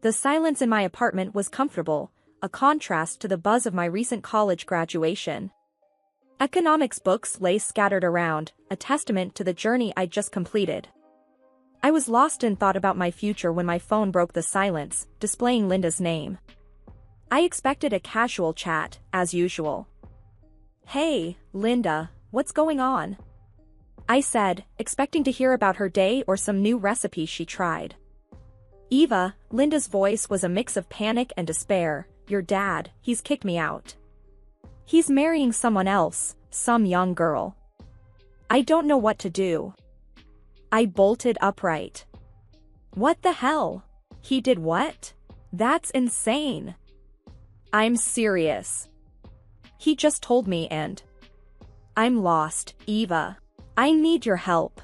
The silence in my apartment was comfortable, a contrast to the buzz of my recent college graduation. Economics books lay scattered around, a testament to the journey I'd just completed. I was lost in thought about my future when my phone broke the silence, displaying Linda's name. I expected a casual chat, as usual. "Hey, Linda, what's going on?" I said, expecting to hear about her day or some new recipe she tried. "Eva," Linda's voice was a mix of panic and despair, "your dad, he's kicked me out. He's marrying someone else, some young girl. I don't know what to do." I bolted upright. "What the hell? He did what? That's insane." "I'm serious. He just told me and I'm lost, Eva. I need your help."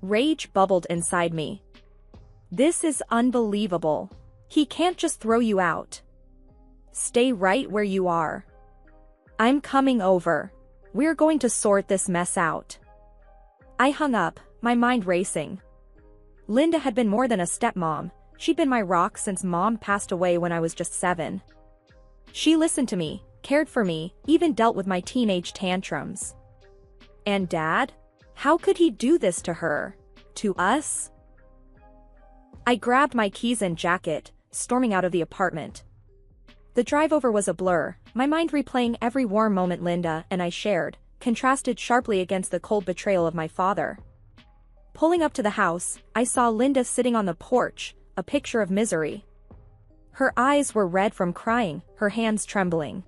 Rage bubbled inside me. "This is unbelievable. He can't just throw you out. Stay right where you are. I'm coming over. We're going to sort this mess out." I hung up, my mind racing. Linda had been more than a stepmom. She'd been my rock since Mom passed away when I was just 7. She listened to me, cared for me, even dealt with my teenage tantrums. And Dad? How could he do this to her? To us? I grabbed my keys and jacket, storming out of the apartment. The drive over was a blur, my mind replaying every warm moment Linda and I shared, contrasted sharply against the cold betrayal of my father. Pulling up to the house, I saw Linda sitting on the porch, a picture of misery. Her eyes were red from crying, her hands trembling.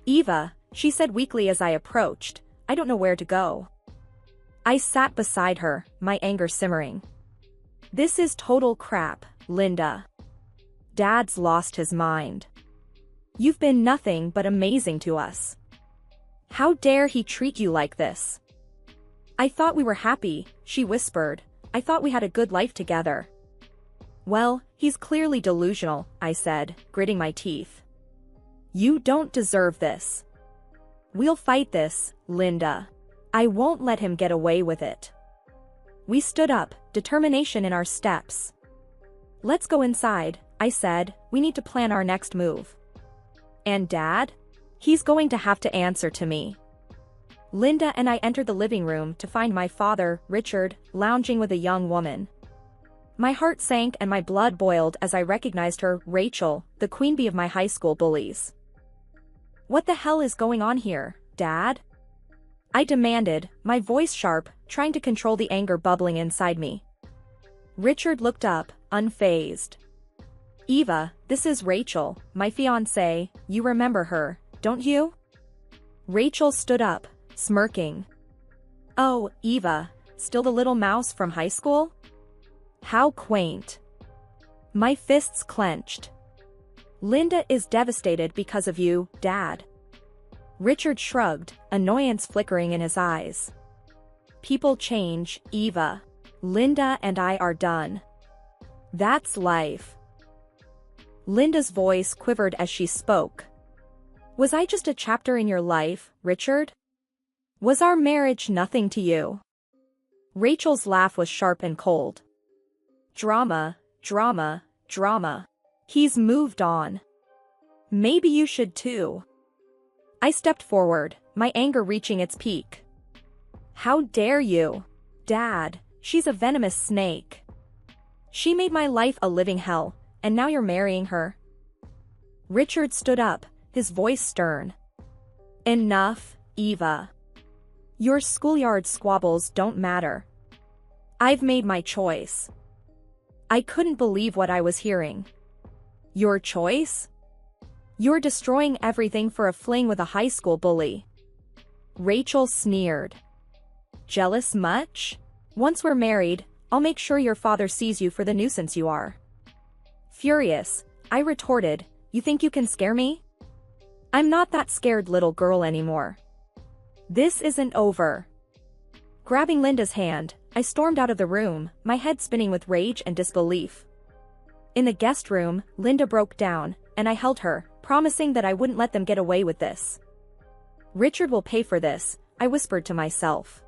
"Eva," she said weakly as I approached, "I don't know where to go." I sat beside her, my anger simmering. "This is total crap, Linda. Dad's lost his mind. You've been nothing but amazing to us. How dare he treat you like this?" "I thought we were happy," she whispered. "I thought we had a good life together." "Well, he's clearly delusional," I said, gritting my teeth. "You don't deserve this. We'll fight this, Linda. I won't let him get away with it." We stood up, determination in our steps. "Let's go inside," I said, "we need to plan our next move." "And Dad? He's going to have to answer to me." Linda and I entered the living room to find my father, Richard, lounging with a young woman. My heart sank and my blood boiled as I recognized her, Rachel, the queen bee of my high school bullies. "What the hell is going on here, Dad?" I demanded, my voice sharp, trying to control the anger bubbling inside me. Richard looked up, unfazed. "Eva, this is Rachel, my fiancée, you remember her, don't you?" Rachel stood up, smirking. "Oh, Eva, still the little mouse from high school? How quaint." My fists clenched. "Linda is devastated because of you, Dad." Richard shrugged, annoyance flickering in his eyes. "People change, Eva. Linda and I are done. That's life." Linda's voice quivered as she spoke. "Was I just a chapter in your life, Richard? Was our marriage nothing to you?" Rachel's laugh was sharp and cold. "Drama, drama, drama. He's moved on. Maybe you should too." I stepped forward, my anger reaching its peak. "How dare you? Dad, she's a venomous snake. She made my life a living hell, and now you're marrying her." Richard stood up, his voice stern. "Enough, Eva. Your schoolyard squabbles don't matter. I've made my choice." I couldn't believe what I was hearing. "Your choice? You're destroying everything for a fling with a high school bully." Rachel sneered. "Jealous much? Once we're married, I'll make sure your father sees you for the nuisance you are." Furious, I retorted, "You think you can scare me? I'm not that scared little girl anymore. This isn't over." Grabbing Linda's hand, I stormed out of the room, my head spinning with rage and disbelief. In the guest room, Linda broke down, and I held her, promising that I wouldn't let them get away with this. "Richard will pay for this," I whispered to myself.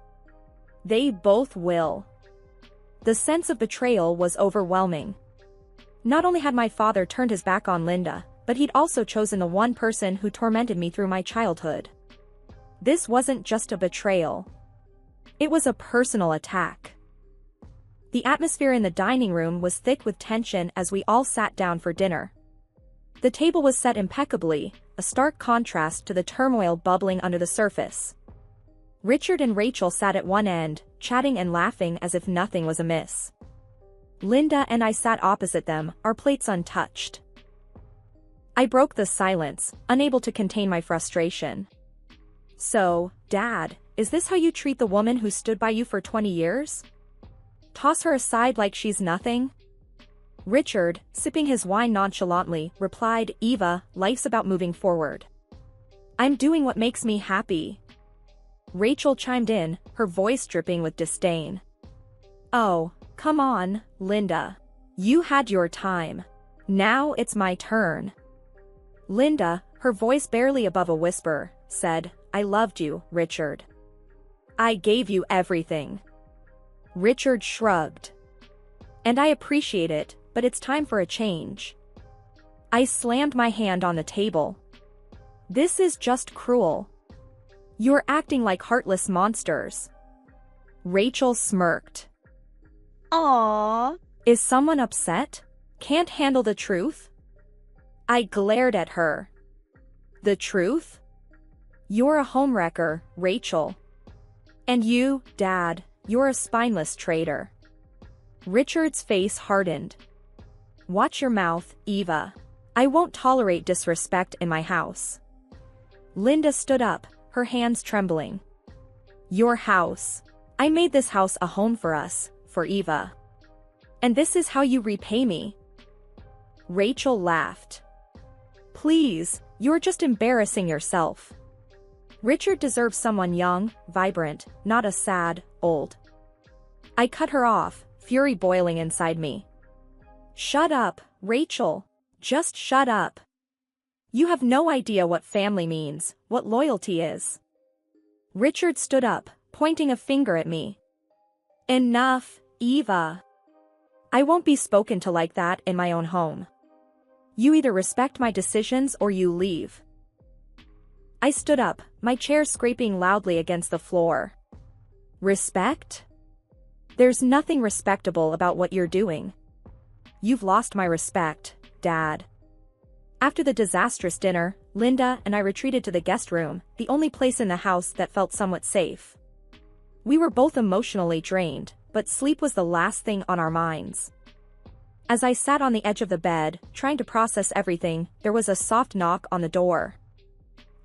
"They both will." The sense of betrayal was overwhelming. Not only had my father turned his back on Linda, but he'd also chosen the one person who tormented me through my childhood. This wasn't just a betrayal. It was a personal attack. The atmosphere in the dining room was thick with tension as we all sat down for dinner. The table was set impeccably, a stark contrast to the turmoil bubbling under the surface. Richard and Rachel sat at one end, chatting and laughing as if nothing was amiss. Linda and I sat opposite them, our plates untouched. I broke the silence, unable to contain my frustration. "So, Dad, is this how you treat the woman who stood by you for 20 years? Toss her aside like she's nothing?" Richard, sipping his wine nonchalantly, replied, "Eva, life's about moving forward. I'm doing what makes me happy." Rachel chimed in, her voice dripping with disdain. "Oh, come on, Linda. You had your time. Now it's my turn." Linda, her voice barely above a whisper, said, "I loved you, Richard. I gave you everything." Richard shrugged. "And I appreciate it, but it's time for a change." I slammed my hand on the table. "This is just cruel. You're acting like heartless monsters." Rachel smirked. Aww. "Is someone upset? Can't handle the truth?" I glared at her. "The truth? You're a homewrecker, Rachel. And you, Dad, you're a spineless traitor." Richard's face hardened. "Watch your mouth, Eva. I won't tolerate disrespect in my house." Linda stood up, her hands trembling. "Your house. I made this house a home for us, for Eva. And this is how you repay me?" Rachel laughed. "Please, you're just embarrassing yourself. Richard deserves someone young, vibrant, not a sad, old." I cut her off, fury boiling inside me. "Shut up, Rachel. Just shut up. You have no idea what family means, what loyalty is." Richard stood up, pointing a finger at me. "Enough, Eva. I won't be spoken to like that in my own home. You either respect my decisions or you leave." I stood up, my chair scraping loudly against the floor. "Respect? There's nothing respectable about what you're doing. You've lost my respect, Dad." After the disastrous dinner, Linda and I retreated to the guest room, the only place in the house that felt somewhat safe. We were both emotionally drained, but sleep was the last thing on our minds. As I sat on the edge of the bed, trying to process everything, there was a soft knock on the door.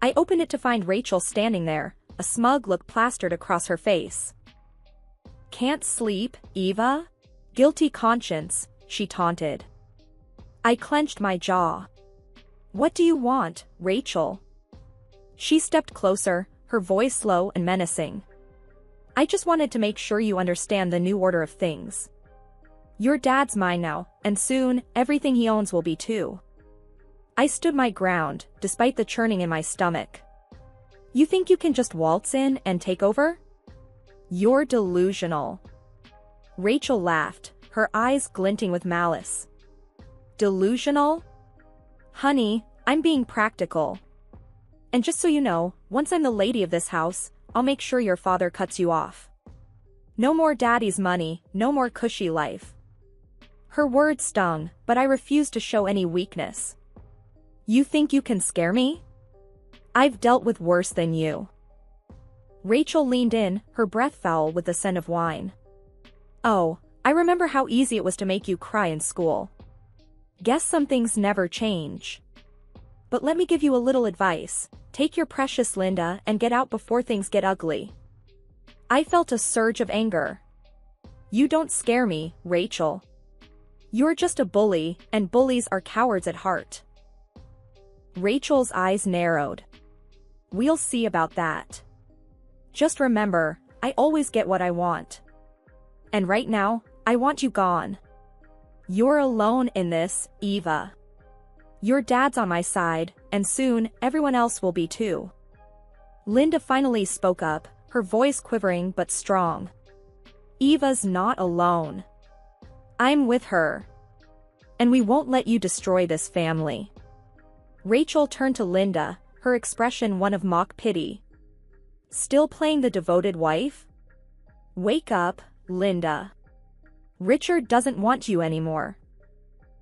I opened it to find Rachel standing there, a smug look plastered across her face. "Can't sleep, Eva? Guilty conscience," she taunted. I clenched my jaw. "What do you want, Rachel?" She stepped closer, her voice low and menacing. "I just wanted to make sure you understand the new order of things. Your dad's mine now, and soon, everything he owns will be too." I stood my ground, despite the churning in my stomach. "You think you can just waltz in and take over? You're delusional." Rachel laughed, her eyes glinting with malice. "Delusional? Honey, I'm being practical. And just so you know, once I'm the lady of this house, I'll make sure your father cuts you off. No more daddy's money, no more cushy life." Her words stung, but I refused to show any weakness. "You think you can scare me? I've dealt with worse than you." Rachel leaned in, her breath foul with the scent of wine. "Oh, I remember how easy it was to make you cry in school. Guess some things never change. But let me give you a little advice. Take your precious Linda and get out before things get ugly." I felt a surge of anger. "You don't scare me, Rachel. You're just a bully, and bullies are cowards at heart." Rachel's eyes narrowed. "We'll see about that. Just remember, I always get what I want. And right now, I want you gone. You're alone in this, Eva. Your dad's on my side, and soon, everyone else will be too." Linda finally spoke up, her voice quivering but strong. "Eva's not alone. I'm with her. And we won't let you destroy this family. Rachel turned to Linda, her expression one of mock pity. Still playing the devoted wife? Wake up, Linda. Richard doesn't want you anymore.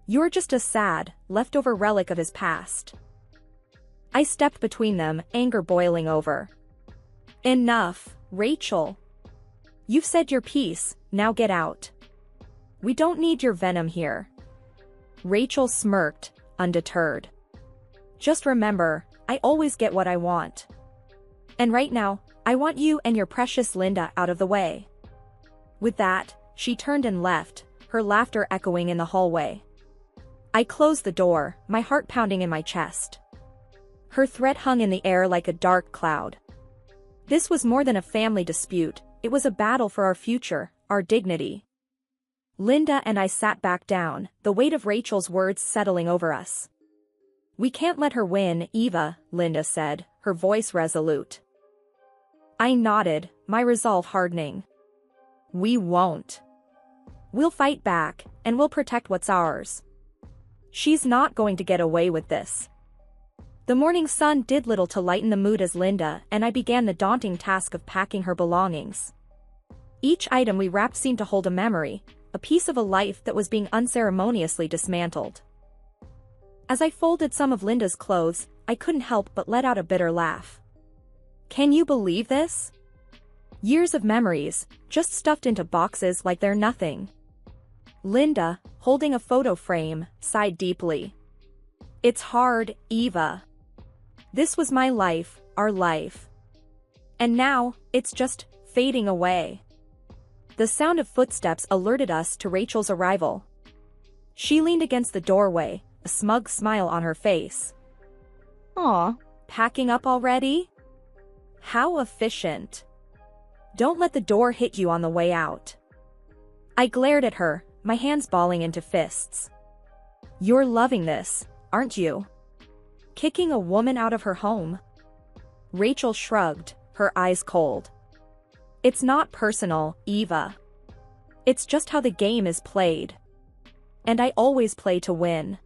You're just a sad, leftover relic of his past. I stepped between them, anger boiling over. Enough, Rachel. You've said your piece, now get out. We don't need your venom here. Rachel smirked, undeterred. Just remember, I always get what I want. And right now, I want you and your precious Linda out of the way. With that, she turned and left, her laughter echoing in the hallway. I closed the door, my heart pounding in my chest. Her threat hung in the air like a dark cloud. This was more than a family dispute, it was a battle for our future, our dignity. Linda and I sat back down, the weight of Rachel's words settling over us. We can't let her win, Eva, Linda said, her voice resolute. I nodded, my resolve hardening. We won't. We'll fight back, and we'll protect what's ours. She's not going to get away with this. The morning sun did little to lighten the mood as Linda and I began the daunting task of packing her belongings. Each item we wrapped seemed to hold a memory, a piece of a life that was being unceremoniously dismantled. As I folded some of Linda's clothes, I couldn't help but let out a bitter laugh. Can you believe this? Years of memories, just stuffed into boxes like they're nothing. Linda, holding a photo frame, sighed deeply. It's hard, Eva. This was my life, our life. And now, it's just fading away. The sound of footsteps alerted us to Rachel's arrival. She leaned against the doorway, a smug smile on her face. Aw, Packing up already? How efficient. Don't let the door hit you on the way out. I glared at her, my hands balling into fists. You're loving this, aren't you? Kicking a woman out of her home? Rachel shrugged, her eyes cold. It's not personal, Eva. It's just how the game is played. And I always play to win.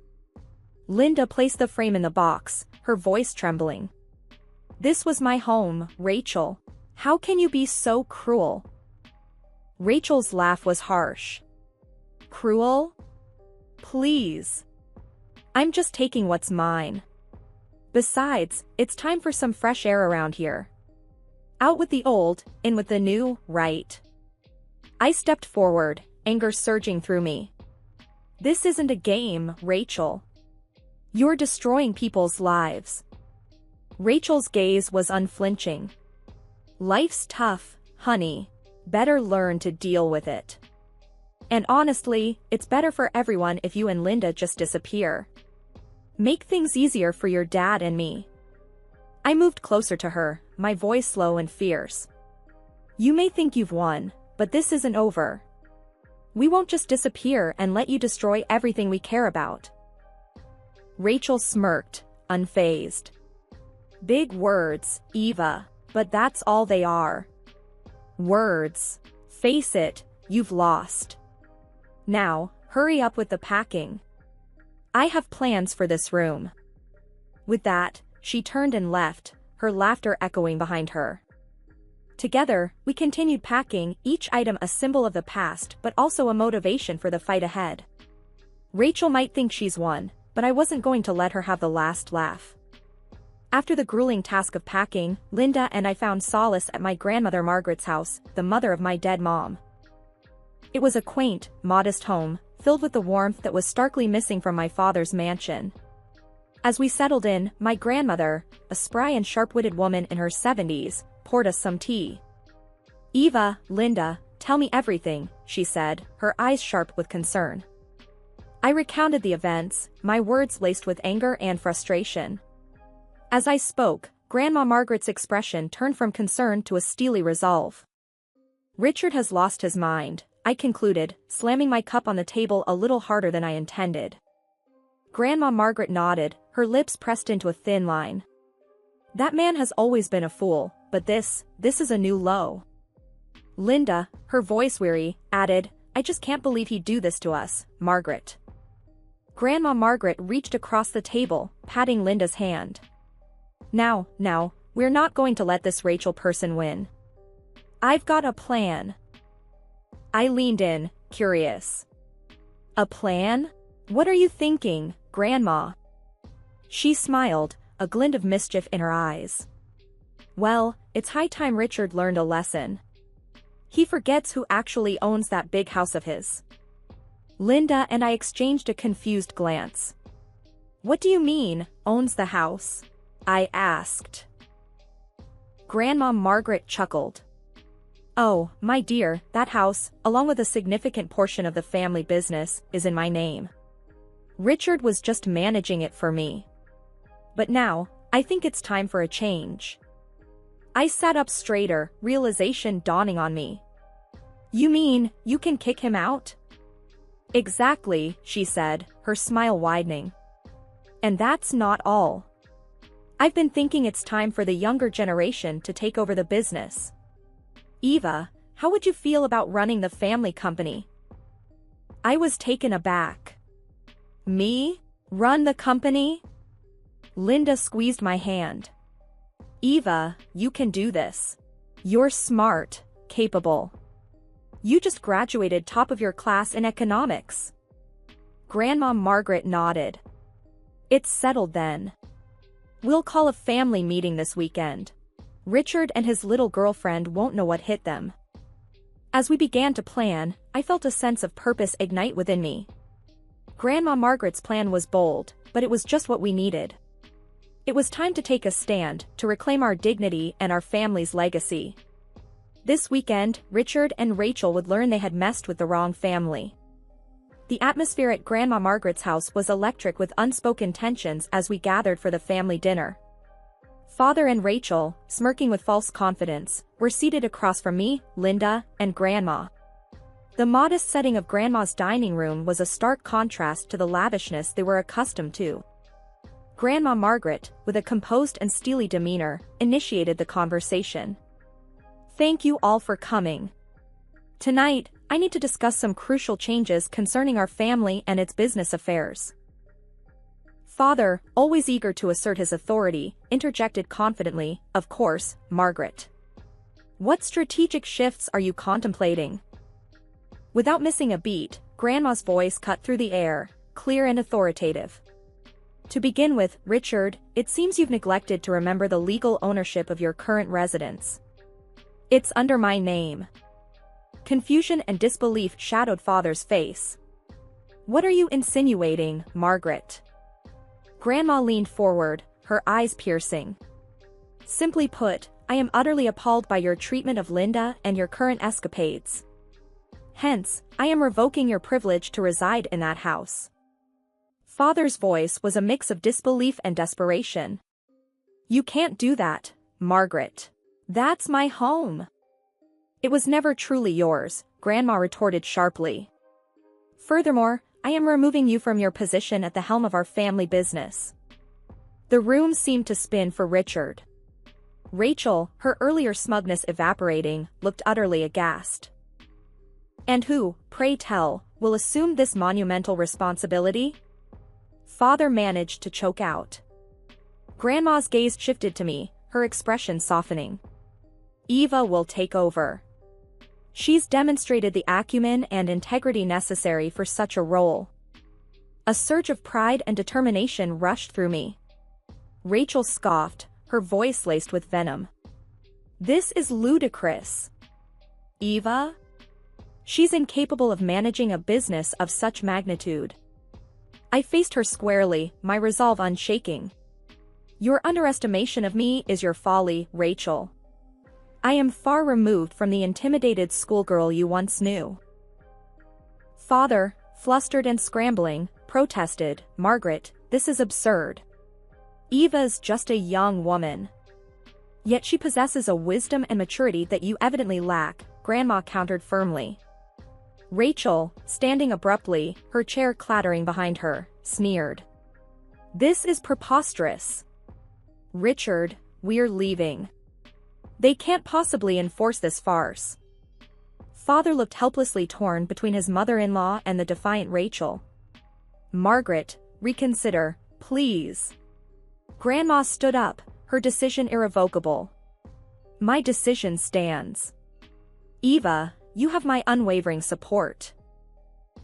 Linda placed the frame in the box, her voice trembling. This was my home, Rachel. How can you be so cruel? Rachel's laugh was harsh. Cruel? Please. I'm just taking what's mine. Besides, it's time for some fresh air around here. Out with the old, in with the new, right? I stepped forward, anger surging through me. This isn't a game, Rachel. You're destroying people's lives. Rachel's gaze was unflinching. Life's tough, honey. Better learn to deal with it. And honestly, it's better for everyone if you and Linda just disappear. Make things easier for your dad and me. I moved closer to her, my voice slow and fierce. You may think you've won, but this isn't over. We won't just disappear and let you destroy everything we care about. Rachel smirked, unfazed. Big words, Eva, but that's all they are. Words. Face it, you've lost. Now, hurry up with the packing. I have plans for this room. With that, she turned and left, her laughter echoing behind her. Together, we continued packing, each item a symbol of the past but also a motivation for the fight ahead. Rachel might think she's won, but I wasn't going to let her have the last laugh. After the grueling task of packing, Linda and I found solace at my grandmother Margaret's house, the mother of my dead mom. It was a quaint, modest home, filled with the warmth that was starkly missing from my father's mansion. As we settled in, my grandmother, a spry and sharp-witted woman in her 70s, poured us some tea. Eva, Linda, tell me everything, she said, her eyes sharp with concern. I recounted the events, my words laced with anger and frustration. As I spoke, Grandma Margaret's expression turned from concern to a steely resolve. Richard has lost his mind, I concluded, slamming my cup on the table a little harder than I intended. Grandma Margaret nodded, her lips pressed into a thin line. That man has always been a fool, but this is a new low. Linda, her voice weary, added, I just can't believe he'd do this to us, Margaret. Grandma Margaret reached across the table, patting Linda's hand. Now, we're not going to let this Rachel person win. I've got a plan. I leaned in, curious. A plan? What are you thinking, Grandma? She smiled, a glint of mischief in her eyes. Well, it's high time Richard learned a lesson. He forgets who actually owns that big house of his. Linda and I exchanged a confused glance. What do you mean, owns the house? I asked. Grandma Margaret chuckled. Oh, my dear, that house, along with a significant portion of the family business, is in my name. Richard was just managing it for me. But now, I think it's time for a change. I sat up straighter, realization dawning on me. You mean, you can kick him out? Exactly, she said, her smile widening. And that's not all. I've been thinking it's time for the younger generation to take over the business. Eva, how would you feel about running the family company? I was taken aback. Me? Run the company? Linda squeezed my hand. Eva, you can do this. You're smart, capable. You just graduated top of your class in economics. Grandma Margaret nodded. It's settled then. We'll call a family meeting this weekend. Richard and his little girlfriend won't know what hit them. As we began to plan, I felt a sense of purpose ignite within me. Grandma Margaret's plan was bold, but it was just what we needed. It was time to take a stand, to reclaim our dignity and our family's legacy. This weekend, Richard and Rachel would learn they had messed with the wrong family. The atmosphere at Grandma Margaret's house was electric with unspoken tensions as we gathered for the family dinner. Father and Rachel, smirking with false confidence, were seated across from me, Linda, and Grandma. The modest setting of Grandma's dining room was a stark contrast to the lavishness they were accustomed to. Grandma Margaret, with a composed and steely demeanor, initiated the conversation. Thank you all for coming. Tonight, I need to discuss some crucial changes concerning our family and its business affairs. Father, always eager to assert his authority, interjected confidently, of course, Margaret. What strategic shifts are you contemplating? Without missing a beat, Grandma's voice cut through the air, clear and authoritative. To begin with, Richard, it seems you've neglected to remember the legal ownership of your current residence. It's under my name. Confusion and disbelief shadowed Father's face. What are you insinuating, Margaret? Grandma leaned forward, her eyes piercing. Simply put, I am utterly appalled by your treatment of Linda and your current escapades. Hence, I am revoking your privilege to reside in that house. Father's voice was a mix of disbelief and desperation. You can't do that, Margaret. That's my home. It was never truly yours, Grandma retorted sharply. Furthermore, I am removing you from your position at the helm of our family business. The room seemed to spin for Richard. Rachel, her earlier smugness evaporating, looked utterly aghast. And who, pray tell, will assume this monumental responsibility? Father managed to choke out. Grandma's gaze shifted to me, her expression softening. Eva will take over. She's demonstrated the acumen and integrity necessary for such a role. A surge of pride and determination rushed through me. Rachel scoffed, her voice laced with venom. This is ludicrous. Eva? She's incapable of managing a business of such magnitude. I faced her squarely, my resolve unshaking. Your underestimation of me is your folly, Rachel. I am far removed from the intimidated schoolgirl you once knew. Father, flustered and scrambling, protested, Margaret, this is absurd. Eva's just a young woman. Yet she possesses a wisdom and maturity that you evidently lack, Grandma countered firmly. Rachel, standing abruptly, her chair clattering behind her, sneered. This is preposterous. Richard, we're leaving. They can't possibly enforce this farce. Father looked helplessly torn between his mother-in-law and the defiant Rachel. Margaret, reconsider, please. Grandma stood up, her decision irrevocable. My decision stands. Eva, you have my unwavering support.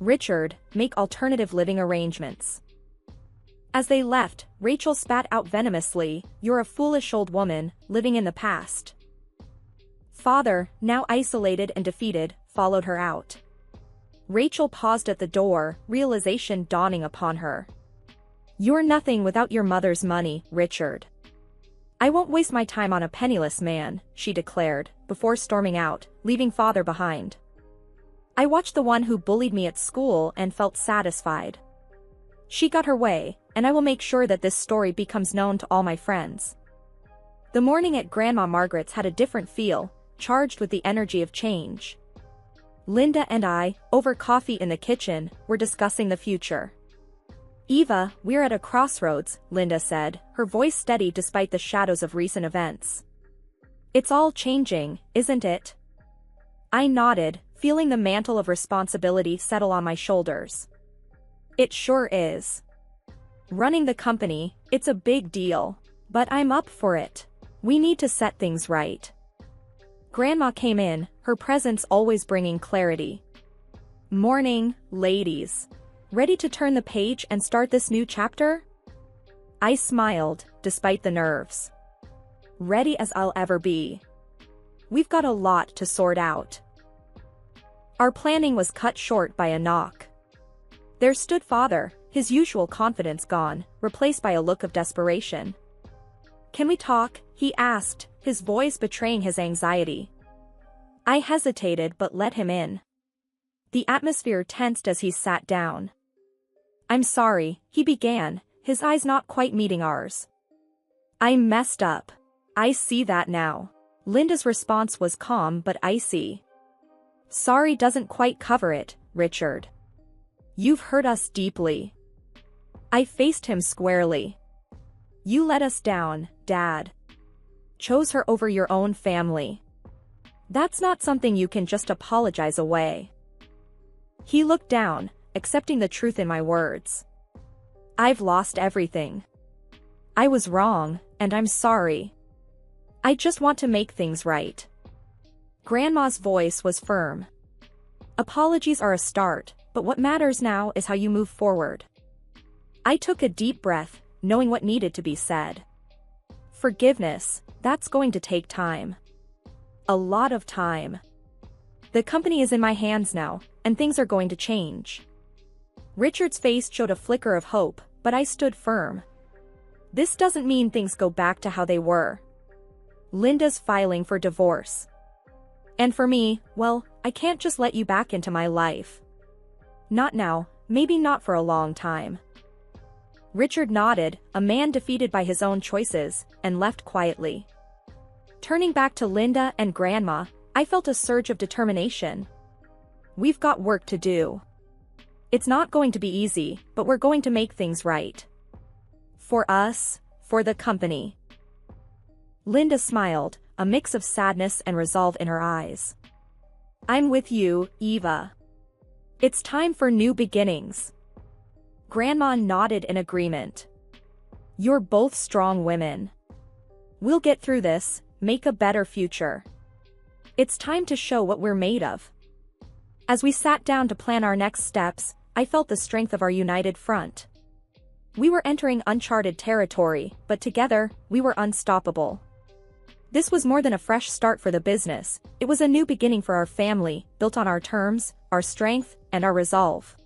Richard, make alternative living arrangements. As they left, Rachel spat out venomously, you're a foolish old woman, living in the past. Father, now isolated and defeated, followed her out. Rachel paused at the door, realization dawning upon her. You're nothing without your mother's money, Richard. I won't waste my time on a penniless man, she declared, before storming out, leaving father behind. I watched the one who bullied me at school and felt satisfied. She got her way, and I will make sure that this story becomes known to all my friends. The morning at Grandma Margaret's had a different feel, charged with the energy of change. Linda and I, over coffee in the kitchen, were discussing the future. Eva, we're at a crossroads, Linda said, her voice steady despite the shadows of recent events. It's all changing, isn't it? I nodded, feeling the mantle of responsibility settle on my shoulders. It sure is. Running the company, it's a big deal. But I'm up for it. We need to set things right. Grandma came in, her presence always bringing clarity. Morning, ladies. Ready to turn the page and start this new chapter? I smiled, despite the nerves. Ready as I'll ever be. We've got a lot to sort out. Our planning was cut short by a knock. There stood father, his usual confidence gone, replaced by a look of desperation. Can we talk? He asked, his voice betraying his anxiety. I hesitated but let him in. The atmosphere tensed as he sat down. I'm sorry, he began, his eyes not quite meeting ours. I messed up. I see that now. Linda's response was calm but icy. Sorry doesn't quite cover it, Richard. You've hurt us deeply. I faced him squarely. You let us down, Dad. Chose her over your own family. That's not something you can just apologize away. He looked down, accepting the truth in my words. I've lost everything. I was wrong, and I'm sorry. I just want to make things right. Grandma's voice was firm. Apologies are a start, but what matters now is how you move forward. I took a deep breath, knowing what needed to be said. Forgiveness, that's going to take time. A lot of time. The company is in my hands now, and things are going to change. Richard's face showed a flicker of hope, but I stood firm. This doesn't mean things go back to how they were. Linda's filing for divorce. And for me, well, I can't just let you back into my life. Not now, maybe not for a long time. Richard nodded, a man defeated by his own choices, and left quietly. Turning back to Linda and Grandma, I felt a surge of determination. We've got work to do. It's not going to be easy, but we're going to make things right. For us, for the company. Linda smiled, a mix of sadness and resolve in her eyes. I'm with you, Eva. It's time for new beginnings. Grandma nodded in agreement. You're both strong women. We'll get through this, make a better future. It's time to show what we're made of. As we sat down to plan our next steps, I felt the strength of our united front. We were entering uncharted territory, but together, we were unstoppable. This was more than a fresh start for the business, it was a new beginning for our family, built on our terms, our strength, and our resolve.